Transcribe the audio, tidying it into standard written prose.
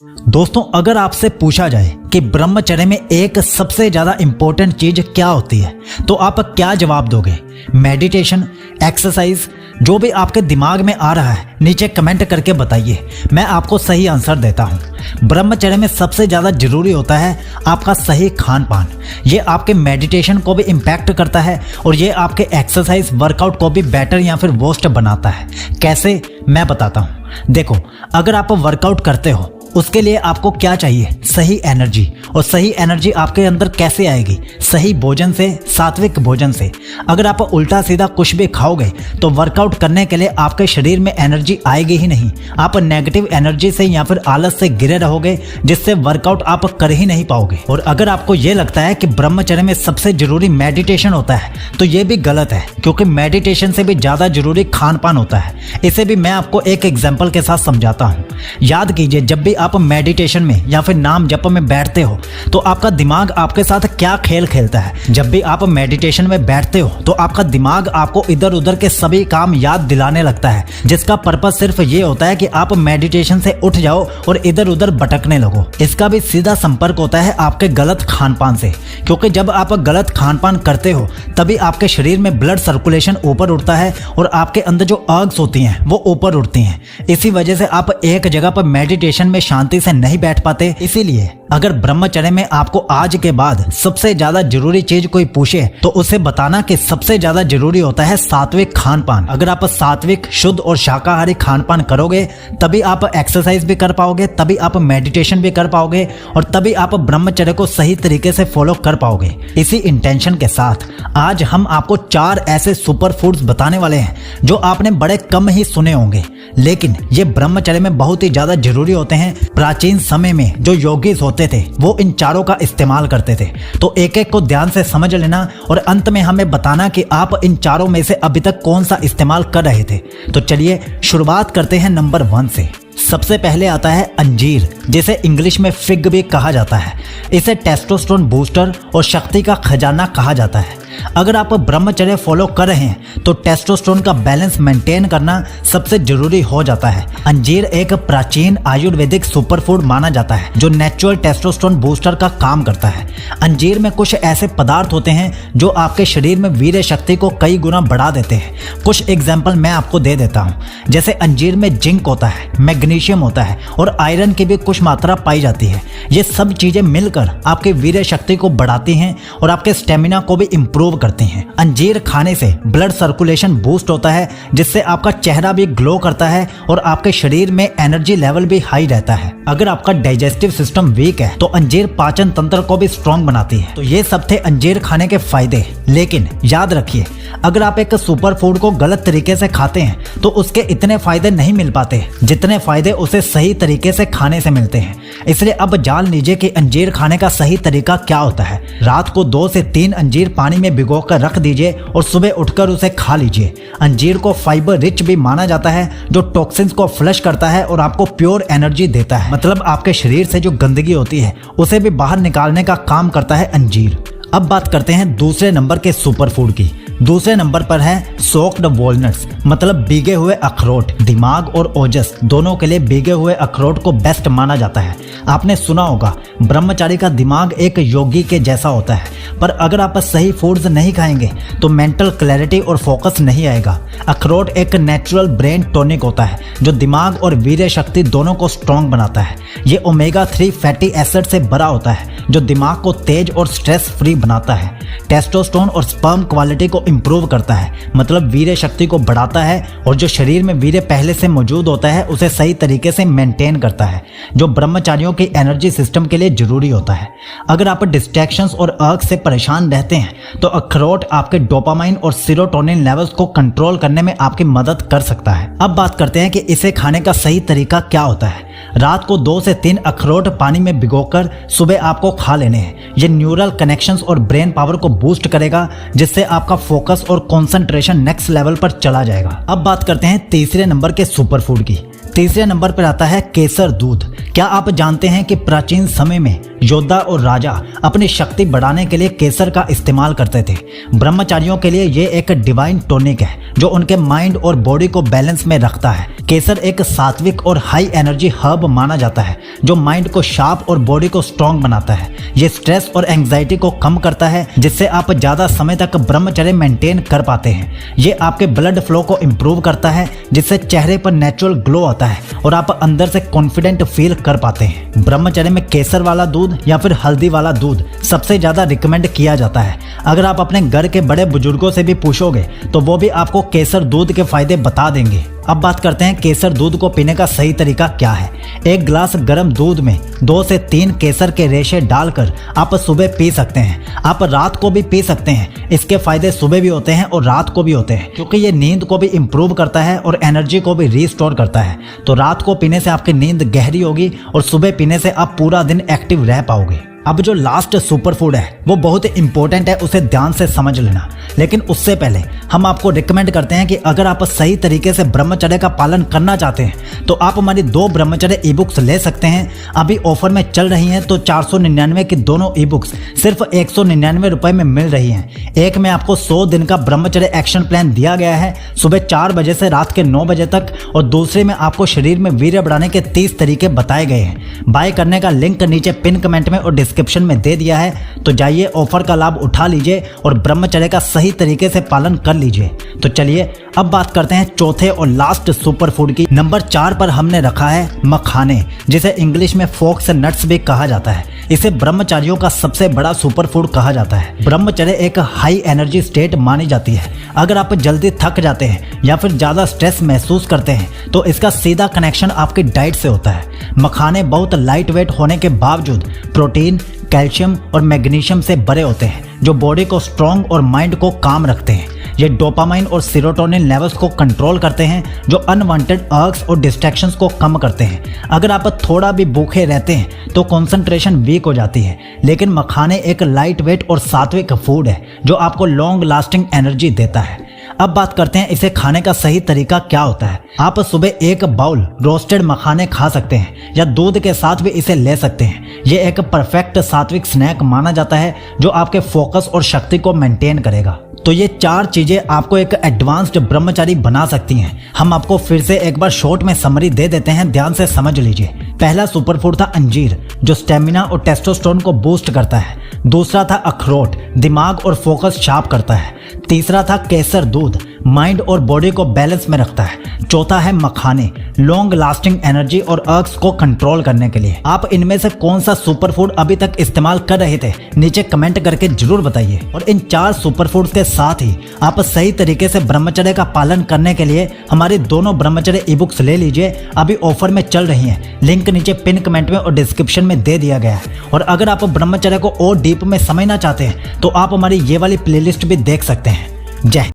दोस्तों, अगर आपसे पूछा जाए कि ब्रह्मचर्य में एक सबसे ज्यादा इंपॉर्टेंट चीज क्या होती है तो आप क्या जवाब दोगे? मेडिटेशन, एक्सरसाइज, जो भी आपके दिमाग में आ रहा है नीचे कमेंट करके बताइए, मैं आपको सही आंसर देता हूँ। ब्रह्मचर्य में सबसे ज्यादा जरूरी होता है आपका सही खान पान। ये आपके मेडिटेशन को भी इम्पैक्ट करता है और ये आपके एक्सरसाइज वर्कआउट को भी बेटर या फिर वर्स्ट बनाता है। कैसे, मैं बताता हूँ। देखो, अगर आप वर्कआउट करते हो उसके लिए आपको क्या चाहिए? सही एनर्जी। और सही एनर्जी आपके अंदर कैसे आएगी? सही भोजन से, सात्विक भोजन से। अगर आप उल्टा सीधा कुछ भी खाओगे तो वर्कआउट करने के लिए आपके शरीर में एनर्जी आएगी ही नहीं। आप नेगेटिव एनर्जी से या फिर आलस से घिरे रहोगे, जिससे वर्कआउट आप कर ही नहीं पाओगे। और अगर आपको ये लगता है कि ब्रह्मचर्य में सबसे जरूरी मेडिटेशन होता है तो ये भी गलत है, क्योंकि मेडिटेशन से भी ज्यादा जरूरी खान पान होता है। इसे भी मैं आपको एक एग्जाम्पल के साथ समझाता हूँ। याद कीजिए, जब भी आप मेडिटेशन में या फिर नाम जप में बैठते हो तो आपका दिमाग आपके साथ क्या खेल खेलता है। जब भी आप मेडिटेशन में बैठते हो तो आपका दिमाग आपको इधर उधर के सभी काम याद दिलाने लगता है, जिसका पर्पस सिर्फ ये होता है कि आप मेडिटेशन से उठ जाओ और इधर उधर भटकने लगो। इसका भी सीधा संपर्क होता है आपके गलत खान पान से, क्योंकि जब आप गलत खान पान करते हो तभी आपके शरीर में ब्लड सर्कुलेशन ऊपर उठता है और आपके अंदर जो अर्ग्स होती हैं वो ऊपर उठती हैं। इसी वजह से आप एक जगह पर मेडिटेशन में शांति से नहीं बैठ पाते। इसीलिए अगर ब्रह्मचर्य में आपको आज के बाद सबसे ज्यादा जरूरी चीज कोई पूछे तो उसे बताना कि सबसे ज्यादा जरूरी होता है सात्विक खान पान। अगर आप सात्विक, शुद्ध और शाकाहारी खान पान करोगे तभी आप एक्सरसाइज भी कर पाओगे, तभी आप मेडिटेशन भी कर पाओगे और तभी आप ब्रह्मचर्य को सही तरीके से फॉलो कर पाओगे। इसी इंटेंशन के साथ आज हम आपको 4 ऐसे सुपर फूड्स बताने वाले हैं जो आपने बड़े कम ही सुने होंगे, लेकिन ये ब्रह्मचर्य में बहुत ही ज्यादा जरूरी होते हैं। प्राचीन समय में जो योगीज होते थे वो इन चारों का इस्तेमाल करते थे। तो एक एक को ध्यान से समझ लेना और अंत में हमें बताना कि आप इन चारों में से अभी तक कौन सा इस्तेमाल कर रहे थे। तो चलिए शुरुआत करते हैं नंबर 1 से। सबसे पहले आता है अंजीर, जिसे इंग्लिश में फिग भी कहा जाता है। इसे टेस्टोस्टेरोन बूस्टर और शक्ति का खजाना कहा जाता है। अगर आप ब्रह्मचर्य फॉलो कर रहे हैं तो टेस्टोस्टेरोन का बैलेंस मेंटेन करना सबसे जरूरी हो जाता है। अंजीर एक प्राचीन आयुर्वेदिक सुपरफूड माना जाता है जो नेचुरल टेस्टोस्टेरोन बूस्टर का काम करता है। अंजीर में कुछ ऐसे पदार्थ होते हैं जो आपके शरीर में वीर्य शक्ति को कई गुना बढ़ा देते हैं। कुछ एग्जाम्पल मैं आपको दे देता हूँ। जैसे अंजीर में जिंक होता है, मैग्नीशियम होता है और आयरन की भी कुछ मात्रा पाई जाती है। ये सब चीजें मिलकर आपके वीर्य शक्ति को बढ़ाती हैं और आपके स्टेमिना को भी इम्प्रूव करते हैं। अंजीर खाने से ब्लड सर्कुलेशन बूस्ट होता है, जिससे आपका चेहरा भी ग्लो करता है और आपके शरीर में एनर्जी लेवल भी हाई रहता है। अगर आपका डाइजेस्टिव सिस्टम वीक है तो अंजीर पाचन तंत्र को भी स्ट्रॉन्ग बनाती है। तो ये सब थे अंजीर खाने के फायदे। लेकिन याद रखिए, अगर आप एक सुपर फूड को गलत तरीके से खाते हैं तो उसके इतने फायदे नहीं मिल पाते जितने फायदे उसे सही तरीके से खाने से मिलते हैं। इसलिए अब जान लीजिए कि अंजीर खाने का सही तरीका क्या होता है। रात को 2 से 3 अंजीर पानी में भिगोकर रख दीजिए और सुबह उठकर उसे खा लीजिए। अंजीर को फाइबर रिच भी माना जाता है, जो टॉक्सिन्स को फ्लश करता है और आपको प्योर एनर्जी देता है। मतलब आपके शरीर से जो गंदगी होती है उसे भी बाहर निकालने का काम करता है अंजीर। अब बात करते हैं दूसरे नंबर के सुपर फूड की। दूसरे नंबर पर है सोक्ड वॉलनट्स, मतलब भीगे हुए अखरोट। दिमाग और ओजस दोनों के लिए भीगे हुए अखरोट को बेस्ट माना जाता है। आपने सुना होगा, ब्रह्मचारी का दिमाग एक योगी के जैसा होता है, पर अगर आप सही फूड्स नहीं खाएंगे तो मेंटल क्लैरिटी और फोकस नहीं आएगा। अखरोट एक नेचुरल ब्रेन टॉनिक होता है जो दिमाग और वीर्य शक्ति दोनों को स्ट्रॉन्ग बनाता है। ये ओमेगा 3 फैटी एसिड से भरा होता है जो दिमाग को तेज और स्ट्रेस फ्री बनाता है। टेस्टोस्टेरोन और स्पर्म क्वालिटी को इंप्रूव करता है, मतलब वीर्य शक्ति को बढ़ाता है और जो शरीर में वीर्य पहले से मौजूद होता है उसे सही तरीके से मेंटेन करता है, जो ब्रह्मचारियों की एनर्जी सिस्टम के लिए जरूरी होता है। अगर आप डिस्ट्रैक्शंस और अर्ग से परेशान रहते हैं तो अखरोट आपके डोपामाइन और सेरोटोनिन लेवल्स को कंट्रोल करने में आपकी मदद कर सकता है। अब बात करते हैं कि इसे खाने का सही तरीका क्या होता है। रात को 2 से 3 अखरोट पानी में भिगोकर सुबह आपको खा लेने हैं। ये न्यूरल कनेक्शंस और ब्रेन पावर को बूस्ट करेगा, जिससे आपका फोकस और कंसंट्रेशन नेक्स्ट लेवल पर चला जाएगा। अब बात करते हैं तीसरे नंबर के सुपर फूड की। तीसरे नंबर पर आता है केसर दूध। क्या आप जानते हैं कि प्राचीन समय में योद्धा और राजा अपनी शक्ति बढ़ाने के लिए केसर का इस्तेमाल करते थे। ब्रह्मचारियों के लिए ये एक डिवाइन टॉनिक है जो उनके माइंड और बॉडी को बैलेंस में रखता है। केसर एक सात्विक और हाई एनर्जी हर्ब माना जाता है जो माइंड को शार्प और बॉडी को स्ट्रॉन्ग बनाता है। ये स्ट्रेस और एंग्जाइटी को कम करता है जिससे आप ज़्यादा समय तक ब्रह्मचर्य मेंटेन कर पाते हैं। ये आपके ब्लड फ्लो को इम्प्रूव करता है जिससे चेहरे पर नेचुरल ग्लो आता है और आप अंदर से कॉन्फिडेंट फील कर पाते हैं। ब्रह्मचर्य में केसर वाला दूध या फिर हल्दी वाला दूध सबसे ज़्यादा रिकमेंड किया जाता है। अगर आप अपने घर के बड़े बुजुर्गों से भी पूछोगे तो वो भी आपको केसर दूध के फायदे बता देंगे। अब बात करते हैं केसर दूध को पीने का सही तरीका क्या है। एक गिलास गर्म दूध में 2 से 3 केसर के रेशे डालकर आप सुबह पी सकते हैं। आप रात को भी पी सकते हैं। इसके फायदे सुबह भी होते हैं और रात को भी होते हैं क्योंकि ये नींद को भी इम्प्रूव करता है और एनर्जी को भी रिस्टोर करता है। तो रात को पीने से आपकी नींद गहरी होगी और सुबह पीने से आप पूरा दिन एक्टिव रह पाओगे। अब जो लास्ट सुपर फूड है वो बहुत इंपॉर्टेंट है, उसे ध्यान से समझ लेना। लेकिन उससे पहले हम आपको रिकमेंड करते हैं कि अगर आप सही तरीके से ब्रह्मचर्य का पालन करना चाहते हैं तो आप हमारी 2 ब्रह्मचर्य ई बुक्स ले सकते हैं। अभी ऑफर में चल रही हैं तो 499 की दोनों ई बुक्स सिर्फ 199 रुपए में मिल रही हैं। एक में आपको 100 दिन का ब्रह्मचर्य एक्शन प्लान दिया गया है सुबह 4 बजे से रात के 9 बजे तक, और दूसरे में आपको शरीर में वीर्य बढ़ाने के 30 तरीके बताए गए हैं। बाय करने का लिंक नीचे पिन कमेंट में और डिस्क्रिप्शन में दे दिया है, तो जाइए ऑफर का लाभ उठा लीजिए और ब्रह्मचर्य का सही तरीके से पालन कर लीजिए। तो चलिए अब बात करते हैं चौथे और लास्ट सुपर फूड की। नंबर 4 पर हमने रखा है मखाने, जिसे इंग्लिश में फोक्स नट्स भी कहा जाता है। इसे ब्रह्मचारियों का सबसे बड़ा सुपर फूड कहा जाता है। ब्रह्मचर्य एक हाई एनर्जी स्टेट मानी जाती है। अगर आप जल्दी थक जाते हैं या फिर ज़्यादा स्ट्रेस महसूस करते हैं तो इसका सीधा कनेक्शन आपकी डाइट से होता है। मखाने बहुत लाइट वेट होने के बावजूद प्रोटीन, कैल्शियम और मैग्नीशियम से भरे होते हैं जो बॉडी को स्ट्रॉन्ग और माइंड को काम रखते हैं। ये डोपामाइन और सेरोटोनिन लेवल्स को कंट्रोल करते हैं जो अनवांटेड अर्ग्स और डिस्ट्रैक्शंस को कम करते हैं। अगर आप थोड़ा भी भूखे रहते हैं तो कंसंट्रेशन वीक हो जाती है, लेकिन मखाने एक लाइट वेट और सात्विक फूड है जो आपको लॉन्ग लास्टिंग एनर्जी देता है। अब बात करते हैं इसे खाने का सही तरीका क्या होता है। आप सुबह 1 बाउल रोस्टेड मखाने खा सकते हैं या दूध के साथ भी इसे ले सकते हैं। ये एक परफेक्ट सात्विक स्नैक माना जाता है जो आपके फोकस और शक्ति को मेंटेन करेगा। तो ये 4 चीजें आपको एक एडवांस्ड ब्रह्मचारी बना सकती हैं। हम आपको फिर से एक बार शॉर्ट में समरी दे देते हैं, ध्यान से समझ लीजिए। पहला सुपर फूड था अंजीर जो स्टेमिना और टेस्टोस्टेरोन को बूस्ट करता है। दूसरा था अखरोट, दिमाग और फोकस शार्प करता है। तीसरा था केसर दूध, माइंड और बॉडी को बैलेंस में रखता है। चौथा है मखाने, लॉन्ग लास्टिंग एनर्जी और अर्ग्स को कंट्रोल करने के लिए। आप इनमें से कौन सा सुपर फूड अभी तक इस्तेमाल कर रहे थे नीचे कमेंट करके जरूर बताइए। और इन 4 सुपर फूड के साथ ही आप सही तरीके से ब्रह्मचर्य का पालन करने के लिए हमारी दोनों ब्रह्मचर्य ई बुक्स ले लीजिए। अभी ऑफर में चल रही हैं, लिंक नीचे पिन कमेंट में और डिस्क्रिप्शन में दे दिया गया है। और अगर आप ब्रह्मचर्य को और डीप में समझना चाहते हैं तो आप हमारी ये वाली प्लेलिस्ट भी देख सकते हैं। जय